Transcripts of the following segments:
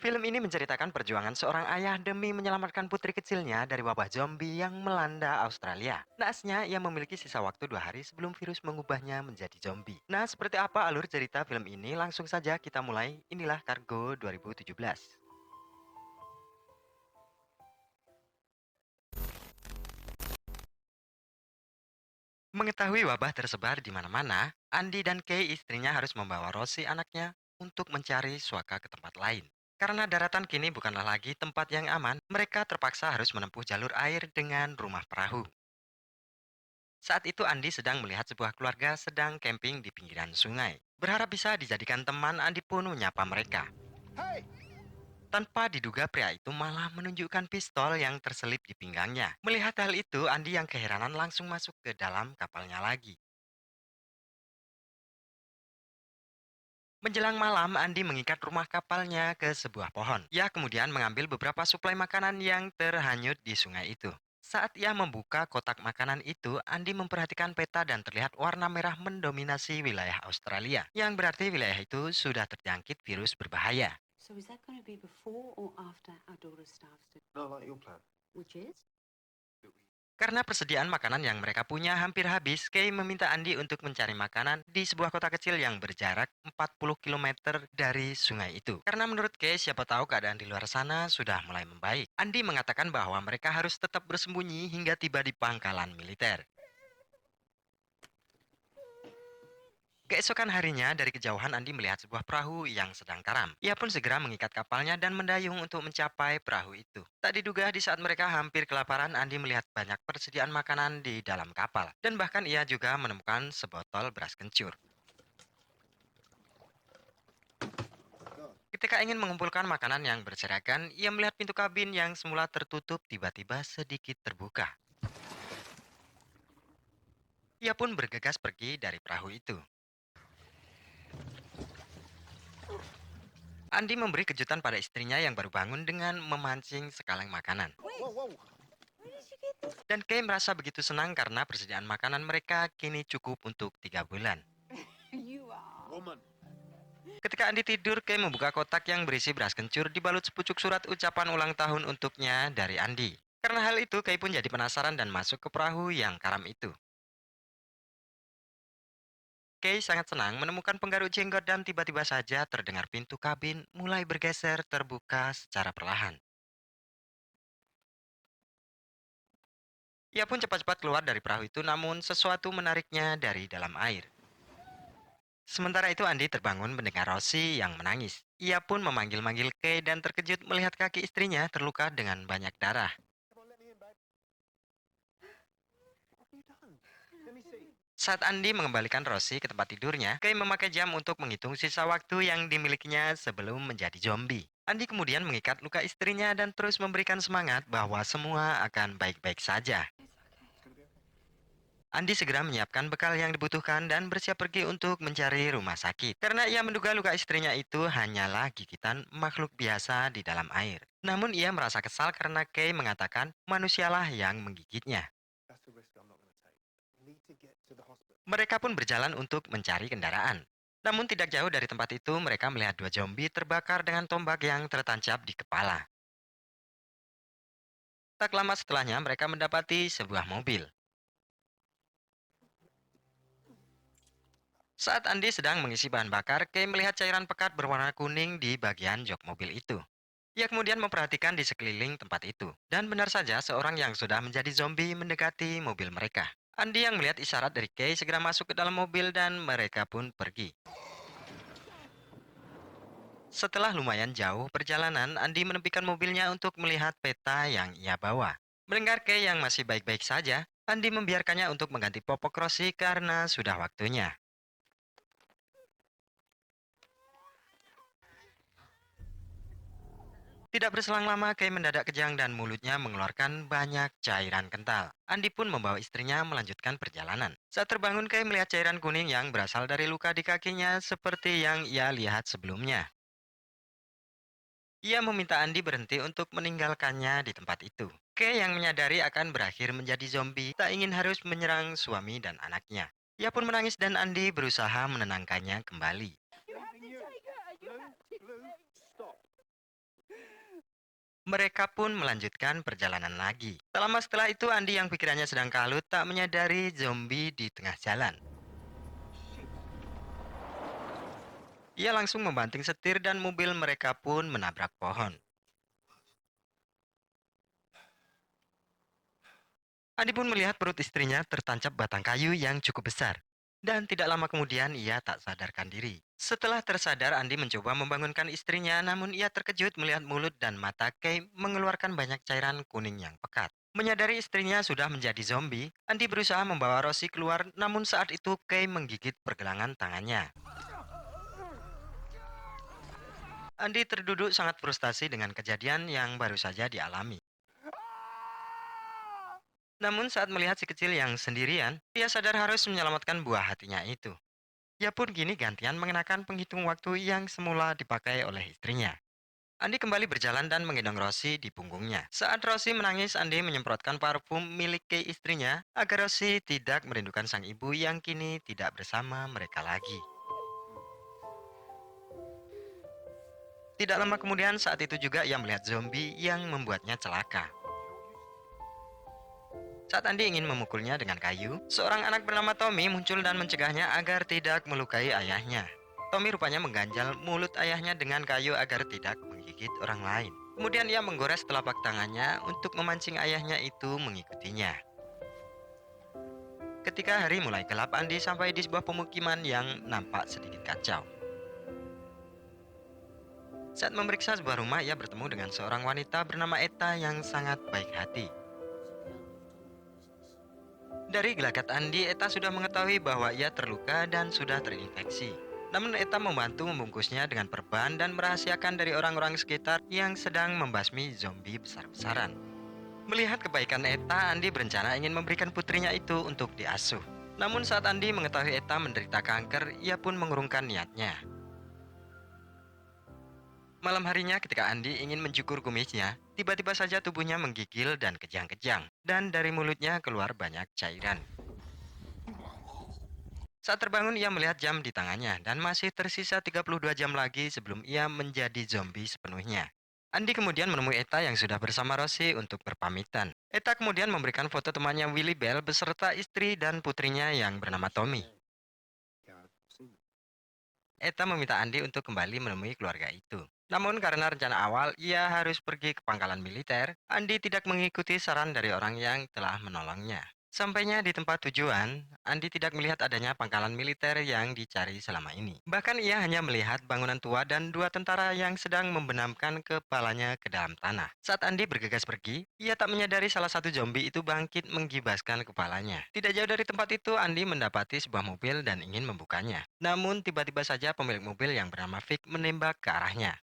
Film ini menceritakan perjuangan seorang ayah demi menyelamatkan putri kecilnya dari wabah zombie yang melanda Australia. Naasnya, ia memiliki sisa waktu 2 hari sebelum virus mengubahnya menjadi zombie. Nah, seperti apa alur cerita film ini? Langsung saja kita mulai. Inilah Kargo 2017. Mengetahui wabah tersebar di mana-mana, Andi dan Kay istrinya harus membawa Rosie anaknya untuk mencari suaka ke tempat lain. Karena daratan kini bukanlah lagi tempat yang aman, mereka terpaksa harus menempuh jalur air dengan rumah perahu. Saat itu Andi sedang melihat sebuah keluarga sedang camping di pinggiran sungai. Berharap bisa dijadikan teman, Andi pun menyapa mereka. Tanpa diduga pria itu malah menunjukkan pistol yang terselip di pinggangnya. Melihat hal itu, Andi yang keheranan langsung masuk ke dalam kapalnya lagi. Menjelang malam, Andi mengikat rumah kapalnya ke sebuah pohon. Ia kemudian mengambil beberapa suplai makanan yang terhanyut di sungai itu. Saat ia membuka kotak makanan itu, Andi memperhatikan peta dan terlihat warna merah mendominasi wilayah Australia, yang berarti wilayah itu sudah terjangkit virus berbahaya. So is that going to be before or after our daughter starts to... Not like your plan. Which is? Karena persediaan makanan yang mereka punya hampir habis, Kay meminta Andi untuk mencari makanan di sebuah kota kecil yang berjarak 40 kilometer dari sungai itu. Karena menurut Kay, siapa tahu keadaan di luar sana sudah mulai membaik. Andi mengatakan bahwa mereka harus tetap bersembunyi hingga tiba di pangkalan militer. Keesokan harinya, dari kejauhan Andi melihat sebuah perahu yang sedang karam. Ia pun segera mengikat kapalnya dan mendayung untuk mencapai perahu itu. Tak diduga, di saat mereka hampir kelaparan, Andi melihat banyak persediaan makanan di dalam kapal. Dan bahkan ia juga menemukan sebotol beras kencur. Ketika ingin mengumpulkan makanan yang berserakan, ia melihat pintu kabin yang semula tertutup tiba-tiba sedikit terbuka. Ia pun bergegas pergi dari perahu itu. Andi memberi kejutan pada istrinya yang baru bangun dengan memancing sekaleng makanan. Whoa, whoa. Dan Kay merasa begitu senang karena persediaan makanan mereka kini cukup untuk 3 bulan. You are. Woman. Ketika Andi tidur, Kay membuka kotak yang berisi beras kencur dibalut sepucuk surat ucapan ulang tahun untuknya dari Andi. Karena hal itu, Kay pun jadi penasaran dan masuk ke perahu yang karam itu. Kay sangat senang menemukan penggaruk jenggot dan tiba-tiba saja terdengar pintu kabin mulai bergeser terbuka secara perlahan. Ia pun cepat-cepat keluar dari perahu itu, namun sesuatu menariknya dari dalam air. Sementara itu Andi terbangun mendengar Rosie yang menangis. Ia pun memanggil-manggil Kay dan terkejut melihat kaki istrinya terluka dengan banyak darah. Come on, let me in, babe. What have you done? Let me see. Saat Andi mengembalikan Rosie ke tempat tidurnya, Kay memakai jam untuk menghitung sisa waktu yang dimilikinya sebelum menjadi zombie. Andi kemudian mengikat luka istrinya dan terus memberikan semangat bahwa semua akan baik-baik saja. It's gonna be okay. Andi segera menyiapkan bekal yang dibutuhkan dan bersiap pergi untuk mencari rumah sakit. Karena ia menduga luka istrinya itu hanyalah gigitan makhluk biasa di dalam air. Namun ia merasa kesal karena Kay mengatakan manusialah yang menggigitnya. That's the risk I'm not going to take. We need to get to the hospital. Mereka pun berjalan untuk mencari kendaraan. Namun tidak jauh dari tempat itu mereka melihat 2 zombie terbakar dengan tombak yang tertancap di kepala. Tak lama setelahnya mereka mendapati sebuah mobil. Saat Andi sedang mengisi bahan bakar, Kay melihat cairan pekat berwarna kuning di bagian jok mobil itu. Ia kemudian memperhatikan di sekeliling tempat itu. Dan benar saja seorang yang sudah menjadi zombie mendekati mobil mereka. Andi yang melihat isyarat dari Kay segera masuk ke dalam mobil dan mereka pun pergi. Setelah lumayan jauh perjalanan, Andi menepikan mobilnya untuk melihat peta yang ia bawa. Mendengar Kay yang masih baik-baik saja, Andi membiarkannya untuk mengganti popok Rosie karena sudah waktunya. Tidak berselang lama, Kay mendadak kejang dan mulutnya mengeluarkan banyak cairan kental. Andi pun membawa istrinya melanjutkan perjalanan. Saat terbangun, Kay melihat cairan kuning yang berasal dari luka di kakinya seperti yang ia lihat sebelumnya. Ia meminta Andi berhenti untuk meninggalkannya di tempat itu. Kay yang menyadari akan berakhir menjadi zombie, tak ingin harus menyerang suami dan anaknya. Ia pun menangis dan Andi berusaha menenangkannya kembali. You have to take her. You have to Blue, stop. Mereka pun melanjutkan perjalanan lagi. Tak lama setelah itu, Andi yang pikirannya sedang kalut tak menyadari zombie di tengah jalan. Ia langsung membanting setir dan mobil mereka pun menabrak pohon. Andi pun melihat perut istrinya tertancap batang kayu yang cukup besar. Dan tidak lama kemudian ia tak sadarkan diri. Setelah tersadar, Andi mencoba membangunkan istrinya, namun ia terkejut melihat mulut dan mata Kay mengeluarkan banyak cairan kuning yang pekat. Menyadari istrinya sudah menjadi zombie, Andi berusaha membawa Rosie keluar, namun saat itu Kay menggigit pergelangan tangannya. Andi terduduk sangat frustasi dengan kejadian yang baru saja dialami. Namun saat melihat si kecil yang sendirian, ia sadar harus menyelamatkan buah hatinya itu. Ia pun kini gantian mengenakan penghitung waktu yang semula dipakai oleh istrinya. Andi kembali berjalan dan menggendong Rosie di punggungnya. Saat Rosie menangis, Andi menyemprotkan parfum milik Kay istrinya agar Rosie tidak merindukan sang ibu yang kini tidak bersama mereka lagi. Tidak lama kemudian saat itu juga ia melihat zombie yang membuatnya celaka. Saat Andi ingin memukulnya dengan kayu, seorang anak bernama Tommy muncul dan mencegahnya agar tidak melukai ayahnya. Tommy rupanya mengganjal mulut ayahnya dengan kayu agar tidak menggigit orang lain. Kemudian ia menggores telapak tangannya untuk memancing ayahnya itu mengikutinya. Ketika hari mulai gelap, Andi sampai di sebuah pemukiman yang nampak sedikit kacau. Saat memeriksa sebuah rumah, ia bertemu dengan seorang wanita bernama Eta yang sangat baik hati. Dari gelagat Andi, Eta sudah mengetahui bahwa ia terluka dan sudah terinfeksi. Namun Eta membantu membungkusnya dengan perban dan merahasiakan dari orang-orang sekitar yang sedang membasmi zombie besar-besaran. Melihat kebaikan Eta, Andi berencana ingin memberikan putrinya itu untuk diasuh. Namun saat Andi mengetahui Eta menderita kanker, ia pun mengurungkan niatnya. Malam harinya ketika Andi ingin mencukur kumisnya, tiba-tiba saja tubuhnya menggigil dan kejang-kejang, dan dari mulutnya keluar banyak cairan. Saat terbangun ia melihat jam di tangannya dan masih tersisa 32 jam lagi sebelum ia menjadi zombie sepenuhnya. Andi kemudian menemui Eta yang sudah bersama Rosie untuk berpamitan. Eta kemudian memberikan foto temannya Willie Bell beserta istri dan putrinya yang bernama Tommy. Yeah, I've seen it. Eta meminta Andi untuk kembali menemui keluarga itu. Namun karena rencana awal ia harus pergi ke pangkalan militer, Andi tidak mengikuti saran dari orang yang telah menolongnya. Sampainya di tempat tujuan, Andi tidak melihat adanya pangkalan militer yang dicari selama ini. Bahkan ia hanya melihat bangunan tua dan dua tentara yang sedang membenamkan kepalanya ke dalam tanah. Saat Andi bergegas pergi, ia tak menyadari salah satu zombie itu bangkit menggibaskan kepalanya. Tidak jauh dari tempat itu, Andi mendapati sebuah mobil dan ingin membukanya. Namun tiba-tiba saja pemilik mobil yang bernama Vic menembak ke arahnya.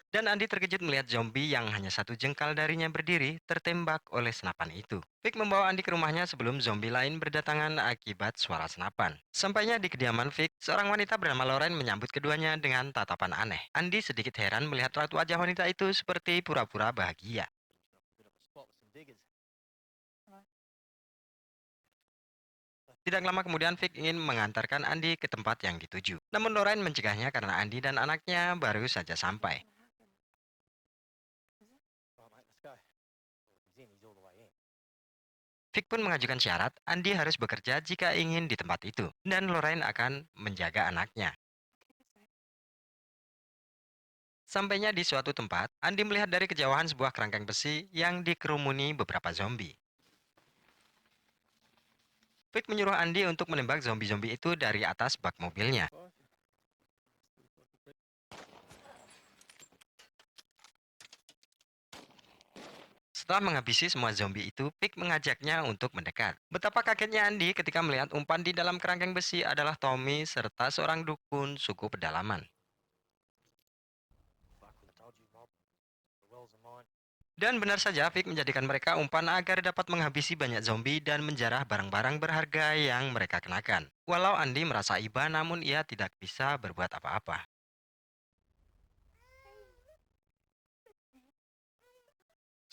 Dan Andi terkejut melihat zombie yang hanya satu jengkal darinya berdiri tertembak oleh senapan itu. Vic membawa Andi ke rumahnya sebelum zombie lain berdatangan akibat suara senapan. Sampainya di kediaman Vic, seorang wanita bernama Lauren menyambut keduanya dengan tatapan aneh. Andi sedikit heran melihat raut wajah wanita itu seperti pura-pura bahagia. Tidak lama kemudian Vic ingin mengantarkan Andi ke tempat yang dituju. Namun Lauren mencegahnya karena Andi dan anaknya baru saja sampai. All right, let's go. He's in. He's all the way in. Vic pun mengajukan syarat Andi harus bekerja jika ingin di tempat itu, dan Lorraine akan menjaga anaknya. Sampainya di suatu tempat, Andi melihat dari kejauhan sebuah kerangkeng besi yang dikerumuni beberapa zombie. Vic menyuruh Andi untuk menembak zombie-zombie itu dari atas bak mobilnya. Setelah menghabisi semua zombie itu, Vic mengajaknya untuk mendekat. Betapa kagetnya Andi ketika melihat umpan di dalam kerangkeng besi adalah Tommy serta seorang dukun suku pedalaman. Fuck, we told you, Rob. The wells are mine. Dan benar saja, Vic menjadikan mereka umpan agar dapat menghabisi banyak zombie dan menjarah barang-barang berharga yang mereka kenakan. Walau Andi merasa iba, namun ia tidak bisa berbuat apa-apa.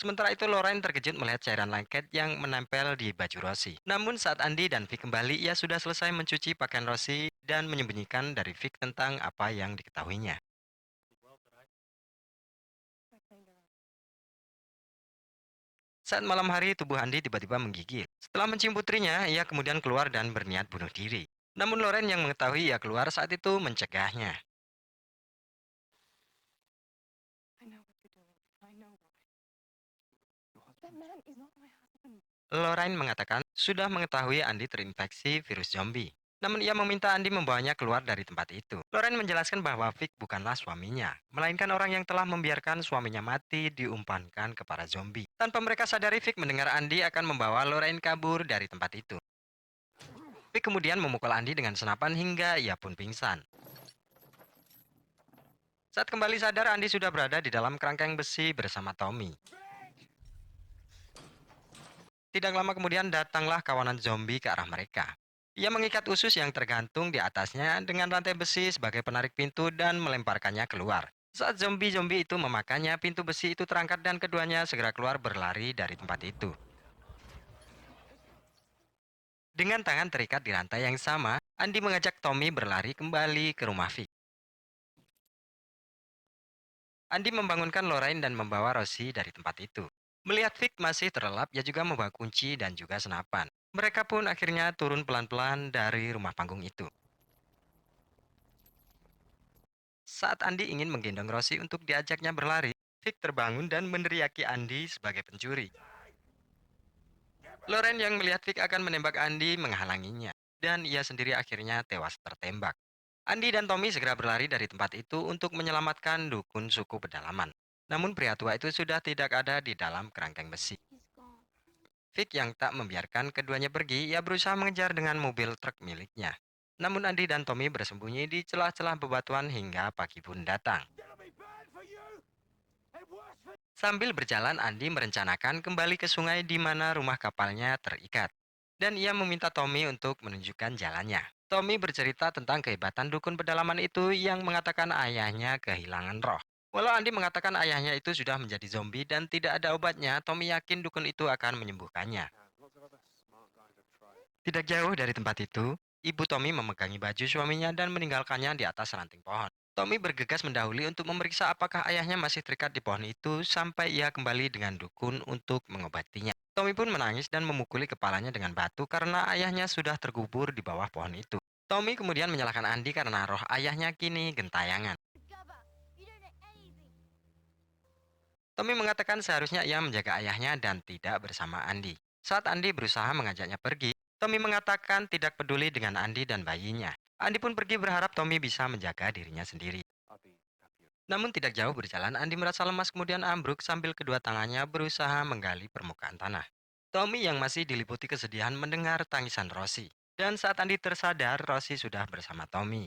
Sementara itu, Lorraine terkejut melihat cairan lengket yang menempel di baju Rosie. Namun saat Andi dan Vic kembali, ia sudah selesai mencuci pakaian Rosie dan menyembunyikan dari Vic tentang apa yang diketahuinya. Saat malam hari, tubuh Andi tiba-tiba menggigil. Setelah mencium putrinya, ia kemudian keluar dan berniat bunuh diri. Namun Loren yang mengetahui ia keluar saat itu mencegahnya. I know what you're doing. I know why. Your That husband. man is not my husband. Lorraine mengatakan sudah mengetahui Andi terinfeksi virus zombie. Namun ia meminta Andi membawanya keluar dari tempat itu. Lorraine menjelaskan bahwa Vic bukanlah suaminya, melainkan orang yang telah membiarkan suaminya mati diumpankan ke para zombie. Tanpa mereka sadari, Vic mendengar Andi akan membawa Lorraine kabur dari tempat itu. Vic kemudian memukul Andi dengan senapan hingga ia pun pingsan. Saat kembali sadar, Andi sudah berada di dalam kerangkeng besi bersama Tommy. Tidak lama kemudian datanglah kawanan zombie ke arah mereka. Ia mengikat usus yang tergantung di atasnya dengan rantai besi sebagai penarik pintu dan melemparkannya keluar. Saat zombie-zombie itu memakannya, pintu besi itu terangkat dan keduanya segera keluar berlari dari tempat itu. Dengan tangan terikat di rantai yang sama, Andi mengajak Tommy berlari kembali ke rumah Vic. Andi membangunkan Lorraine dan membawa Rosie dari tempat itu. Melihat Vic masih terlelap, ia juga membawa kunci dan juga senapan. Mereka pun akhirnya turun pelan-pelan dari rumah panggung itu. Saat Andi ingin menggendong Rosie untuk diajaknya berlari, Vic terbangun dan meneriaki Andi sebagai pencuri. Lorraine yang melihat Vic akan menembak Andi menghalanginya, dan ia sendiri akhirnya tewas tertembak. Andi dan Tommy segera berlari dari tempat itu untuk menyelamatkan dukun suku pedalaman. Namun pria tua itu sudah tidak ada di dalam kerangkeng besi. He's gone. Vic yang tak membiarkan keduanya pergi, ia berusaha mengejar dengan mobil truk miliknya. Namun Andi dan Tommy bersembunyi di celah-celah bebatuan hingga pagi pun datang. It'll be bad for you and worse for Sambil berjalan, Andi merencanakan kembali ke sungai di mana rumah kapalnya terikat. Dan ia meminta Tommy untuk menunjukkan jalannya. Tommy bercerita tentang kehebatan dukun pedalaman itu yang mengatakan ayahnya kehilangan roh. Walau Andi mengatakan ayahnya itu sudah menjadi zombie dan tidak ada obatnya, Tommy yakin dukun itu akan menyembuhkannya. Lots of other smart guys have tried. Tidak jauh dari tempat itu, ibu Tommy memegangi baju suaminya dan meninggalkannya di atas ranting pohon. Tommy bergegas mendahului untuk memeriksa apakah ayahnya masih terikat di pohon itu sampai ia kembali dengan dukun untuk mengobatinya. Tommy pun menangis dan memukuli kepalanya dengan batu karena ayahnya sudah terkubur di bawah pohon itu. Tommy kemudian menyalahkan Andi karena roh ayahnya kini gentayangan. Tommy mengatakan seharusnya ia menjaga ayahnya dan tidak bersama Andi. Saat Andi berusaha mengajaknya pergi, Tommy mengatakan tidak peduli dengan Andi dan bayinya. Andi pun pergi berharap Tommy bisa menjaga dirinya sendiri. I'll be happier. Namun tidak jauh berjalan, Andi merasa lemas kemudian ambruk sambil kedua tangannya berusaha menggali permukaan tanah. Tommy yang masih diliputi kesedihan mendengar tangisan Rosie. Dan saat Andi tersadar, Rosie sudah bersama Tommy.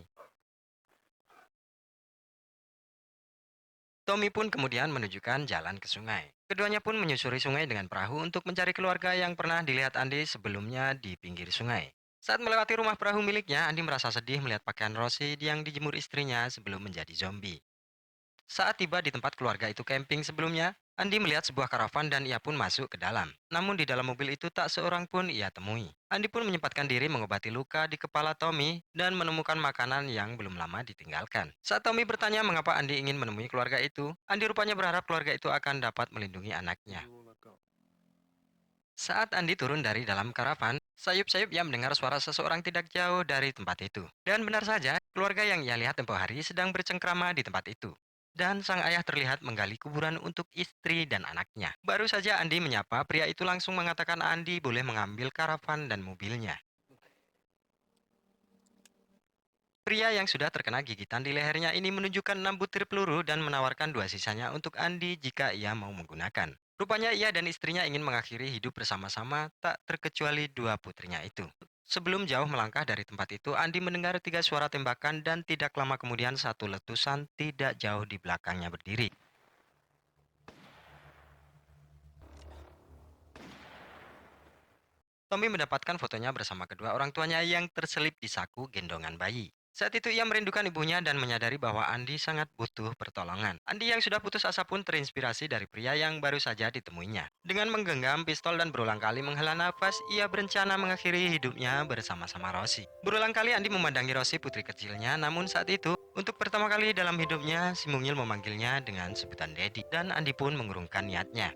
Tommy pun kemudian menunjukkan jalan ke sungai. Keduanya pun menyusuri sungai dengan perahu untuk mencari keluarga yang pernah dilihat Andi sebelumnya di pinggir sungai. Saat melewati rumah perahu miliknya, Andi merasa sedih melihat pakaian Rosie yang dijemur istrinya sebelum menjadi zombie. Saat tiba di tempat keluarga itu camping sebelumnya, Andi melihat sebuah karavan dan ia pun masuk ke dalam. Namun di dalam mobil itu tak seorang pun ia temui. Andi pun menyempatkan diri mengobati luka di kepala Tommy dan menemukan makanan yang belum lama ditinggalkan. Saat Tommy bertanya mengapa Andi ingin menemui keluarga itu, Andi rupanya berharap keluarga itu akan dapat melindungi anaknya. You all I've got. Saat Andi turun dari dalam karavan, sayup-sayup ia mendengar suara seseorang tidak jauh dari tempat itu. Dan benar saja, keluarga yang ia lihat tempo hari sedang bercengkrama di tempat itu. Dan sang ayah terlihat menggali kuburan untuk istri dan anaknya. Baru saja Andi menyapa, pria itu langsung mengatakan Andi boleh mengambil karavan dan mobilnya. Pria yang sudah terkena gigitan di lehernya ini menunjukkan 6 butir peluru dan menawarkan 2 sisanya untuk Andi jika ia mau menggunakan. Rupanya ia dan istrinya ingin mengakhiri hidup bersama-sama, tak terkecuali 2 putrinya itu. Sebelum jauh melangkah dari tempat itu, Andi mendengar 3 suara tembakan dan tidak lama kemudian satu letusan tidak jauh di belakangnya berdiri. Tommy mendapatkan fotonya bersama kedua orang tuanya yang terselip di saku gendongan bayi. Saat itu ia merindukan ibunya dan menyadari bahwa Andi sangat butuh pertolongan. Andi yang sudah putus asa pun terinspirasi dari pria yang baru saja ditemuinya. Dengan menggenggam pistol dan berulang kali menghela nafas, ia berencana mengakhiri hidupnya bersama-sama Rosie. Berulang kali Andi memandangi Rosie putri kecilnya, namun saat itu, untuk pertama kali dalam hidupnya, si mungil memanggilnya dengan sebutan Daddy. Dan Andi pun mengurungkan niatnya.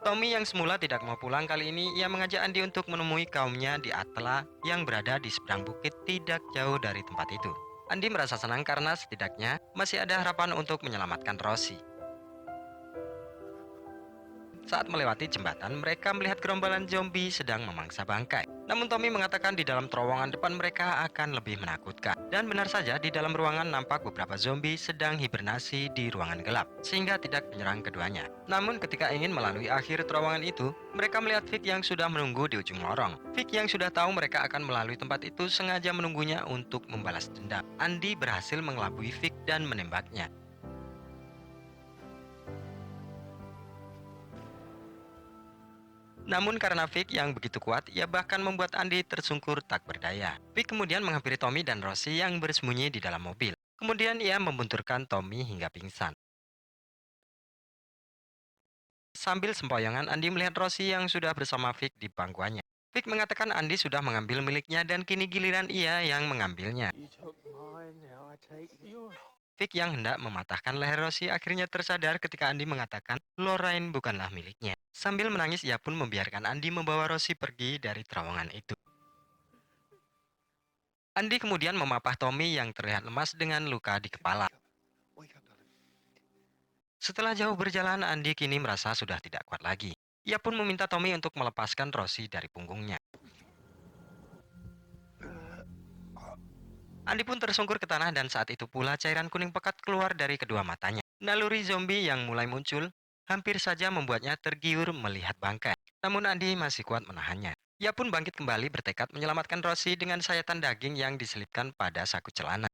Tommy yang semula tidak mau pulang kali ini, ia mengajak Andy untuk menemui kaumnya di Atla yang berada di seberang bukit tidak jauh dari tempat itu. Andy merasa senang karena setidaknya masih ada harapan untuk menyelamatkan Rosie. Saat melewati jembatan, mereka melihat gerombolan zombie sedang memangsa bangkai. Namun Tommy mengatakan di dalam terowongan depan mereka akan lebih menakutkan. Dan benar saja, di dalam ruangan nampak beberapa zombie sedang hibernasi di ruangan gelap, sehingga tidak menyerang keduanya. Namun ketika ingin melalui akhir terowongan itu, mereka melihat Vic yang sudah menunggu di ujung lorong. Vic yang sudah tahu mereka akan melalui tempat itu sengaja menunggunya untuk membalas dendam. Andy berhasil mengelabui Vic dan menembaknya. Namun karena Vic yang begitu kuat, ia bahkan membuat Andy tersungkur tak berdaya. Vic kemudian menghampiri Tommy dan Rosie yang bersembunyi di dalam mobil. Kemudian ia membenturkan Tommy hingga pingsan. Sambil sempoyongan, Andy melihat Rosie yang sudah bersama Vic di pangkuannya. Vic mengatakan Andy sudah mengambil miliknya dan kini giliran ia yang mengambilnya. You took mine, now I take yours. Vic yang hendak mematahkan leher Rosie akhirnya tersadar ketika Andy mengatakan Lorraine bukanlah miliknya. Sambil menangis ia pun membiarkan Andy membawa Rosie pergi dari terowongan itu. Andy kemudian memapah Tommy yang terlihat lemas dengan luka di kepala. Wake up, darling. Setelah jauh berjalan, Andy kini merasa sudah tidak kuat lagi. Ia pun meminta Tommy untuk melepaskan Rosie dari punggungnya. Andy pun tersungkur ke tanah dan saat itu pula cairan kuning pekat keluar dari kedua matanya. Naluri zombie yang mulai muncul hampir saja membuatnya tergiur melihat bangkai. Namun Andy masih kuat menahannya. Ia pun bangkit kembali bertekad menyelamatkan Rosie dengan sayatan daging yang diselipkan pada saku celana.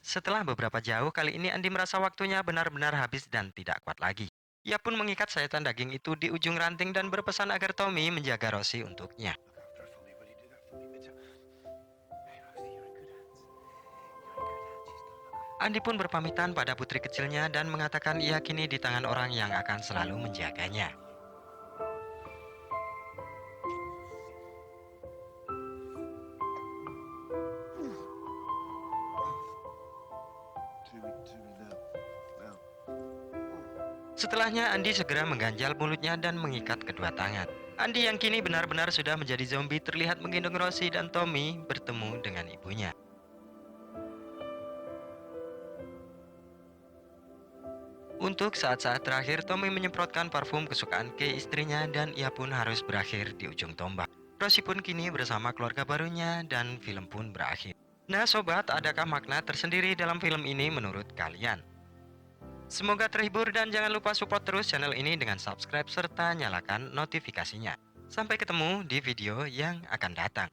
Setelah beberapa jauh, kali ini Andy merasa waktunya benar-benar habis dan tidak kuat lagi. Ia pun mengikat sayatan daging itu di ujung ranting dan berpesan agar Tommy menjaga Rosie untuknya. Look after her for me, will you do that for me? Hey, Rosie, you're in good hands. You're in good hands. She's got to look after. Andy pun berpamitan pada putri kecilnya dan mengatakan ia kini di tangan orang yang akan selalu menjaganya. Now. Setelahnya Andy segera mengganjal mulutnya dan mengikat kedua tangan. Andy yang kini benar-benar sudah menjadi zombie terlihat menggendong Rosie dan Tommy bertemu dengan ibunya. Untuk saat-saat terakhir, Tommy menyemprotkan parfum kesukaan Kay istrinya dan ia pun harus berakhir di ujung tombak. Rosie pun kini bersama keluarga barunya dan film pun berakhir. Nah sobat, adakah makna tersendiri dalam film ini menurut kalian? Semoga terhibur dan jangan lupa support terus channel ini dengan subscribe serta nyalakan notifikasinya. Sampai ketemu di video yang akan datang.